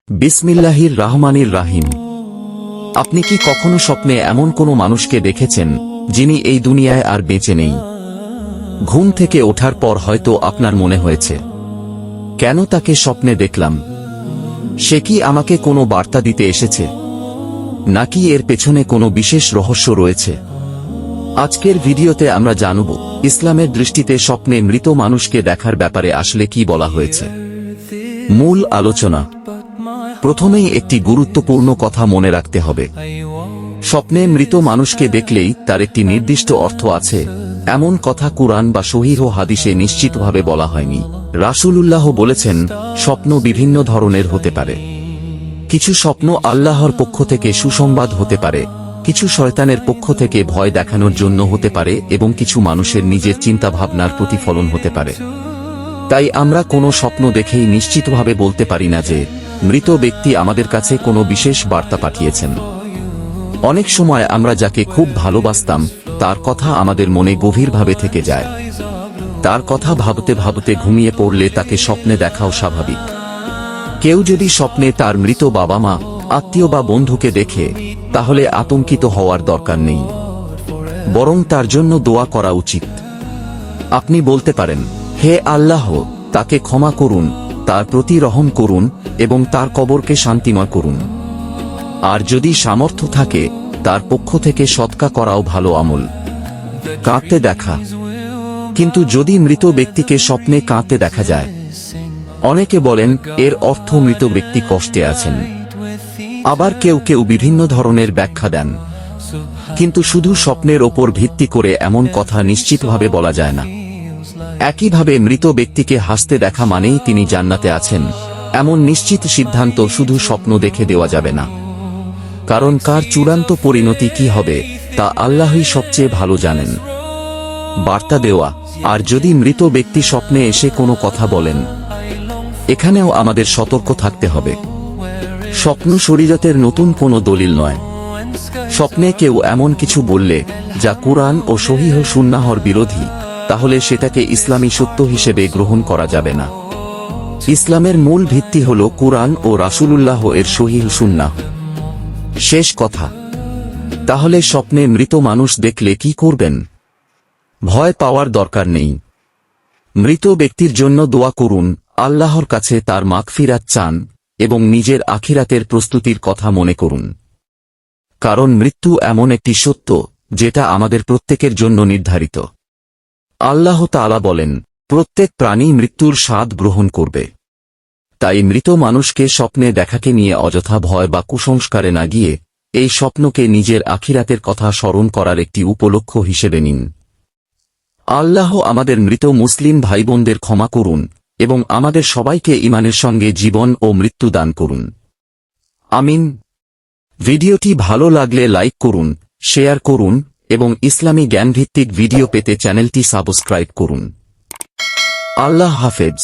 বিসমিল্লাহির রহমানির রাহিম। আপনি কি কখনো স্বপ্নে এমন কোনো মানুষকে দেখেছেন যিনি এই দুনিয়ায় আর বেঁচে নেই? ঘুম থেকে ওঠার পর হয়তো আপনার মনে হয়েছে, কেন তাকে স্বপ্নে দেখলাম? সে কি আমাকে কোনো বার্তা দিতে এসেছে, নাকি এর পেছনে কোনো বিশেষ রহস্য রয়েছে? আজকের ভিডিওতে আমরা জানব ইসলামের দৃষ্টিতে স্বপ্নে মৃত মানুষকে দেখার ব্যাপারে আসলে কি বলা হয়েছে। মূল আলোচনা। প্রথমেই একটি গুরুত্বপূর্ণ কথা মনে রাখতে হবে। স্বপ্নে মৃত মানুষকে দেখলেই তার একটি নির্দিষ্ট অর্থ আছে, এমন কথা কুরআন বা সহিহ হাদিসে নিশ্চিতভাবে বলা হয়নি। রাসূলুল্লাহ বলেছেন, স্বপ্ন বিভিন্ন ধরনের হতে পারে। কিছু স্বপ্ন আল্লাহর পক্ষ থেকে সুসংবাদ হতে পারে, কিছু শয়তানের পক্ষ থেকে ভয় দেখানোর জন্য হতে পারে, এবং কিছু মানুষের নিজের চিন্তাভাবনার প্রতিফলন হতে পারে। তাই আমরা কোনো স্বপ্ন দেখেই নিশ্চিতভাবে বলতে পারি না যে মৃত ব্যক্তি আমাদের কাছে কোনো বিশেষ বার্তা পাঠিয়েছেন। অনেক সময় আমরা যাকে খুব ভালোবাসতাম তার কথা আমাদের মনে গভীরভাবে থেকে যায়। তার কথা ভাবতে ভাবতে ঘুমিয়ে পড়লে তাকে স্বপ্নে দেখাও স্বাভাবিক। কেউ যদি স্বপ্নে তার মৃত বাবা মা, আত্মীয় বা বন্ধুকে দেখে, তাহলে আতঙ্কিত হওয়ার দরকার নেই, বরং তার জন্য দোয়া করা উচিত। আপনি বলতে পারেন, হে আল্লাহ, তাকে ক্ষমা করুন, তার প্রতি রহম করুন এবং তার কবরকে শান্তিময় করুন। আর যদি সামর্থ্য থাকে, তার পক্ষ থেকে সদকা করাও ভালো আমল। কাঁদতে দেখা। কিন্তু যদি মৃত ব্যক্তিকে স্বপ্নে কাঁদতে দেখা যায়, অনেকে বলেন এর অর্থ মৃত ব্যক্তি কষ্টে আছেন। আবার কেউ কেউ বিভিন্ন ধরনের ব্যাখ্যা দেন। কিন্তু শুধু স্বপ্নের ওপর ভিত্তি করে এমন কথা নিশ্চিতভাবে বলা যায় না। একইভাবে মৃত ব্যক্তিকে হাসতে দেখা মানেই তিনি জান্নাতে আছেন, এমন নিশ্চিত সিদ্ধান্ত শুধু স্বপ্ন দেখে দেওয়া যাবে না। কারণ কার চূড়ান্ত পরিণতি কি হবে তা আল্লাহই সবচেয়ে ভালো জানেন। বার্তা দেওয়া। আর যদি মৃত ব্যক্তি স্বপ্নে এসে কোনো কথা বলেন, এখানেও আমাদের সতর্ক থাকতে হবে। স্বপ্ন শরীয়তের নতুন কোনো দলিল নয়। স্বপ্নে কেউ এমন কিছু বললে যা কুরআন ও সহিহ সুন্নাহর বিরোধী, তাহলে সেটাকে ইসলামী সত্য হিসেবে গ্রহণ করা যাবে না। ইসলামের মূল ভিত্তি হল কুরআন ও রাসূলুল্লাহ এর সহিহ সুন্নাহ। শেষ কথা। তাহলে স্বপ্নে মৃত মানুষ দেখলে কি করবেন? ভয় পাওয়ার দরকার নেই। মৃত ব্যক্তির জন্য দোয়া করুন, আল্লাহর কাছে তার মাগফিরাত চান এবং নিজের আখিরাতের প্রস্তুতির কথা মনে করুন। কারণ মৃত্যু এমন একটি সত্য যেটা আমাদের প্রত্যেকের জন্য নির্ধারিত। আল্লাহ তাআলা বলেন, প্রত্যেক প্রাণী মৃত্যুর স্বাদ গ্রহণ করবে। তাই মৃত মানুষকে স্বপ্নে দেখাকে নিয়ে অযথা ভয় বা কুসংস্কারে না গিয়ে এই স্বপ্নকে নিজের আখিরাতের কথা স্মরণ করার একটি উপলক্ষ হিসেবে নিন। আল্লাহ আমাদের মৃত মুসলিম ভাইবোনদের ক্ষমা করুন এবং আমাদের সবাইকে ঈমানের সঙ্গে জীবন ও মৃত্যু দান করুন। আমিন। ভিডিওটি ভালো লাগলে লাইক করুন, শেয়ার করুন এবং ইসলামী জ্ঞানভিত্তিক ভিডিও পেতে চ্যানেলটি সাবস্ক্রাইব করুন। আল্লাহ হাফেজ।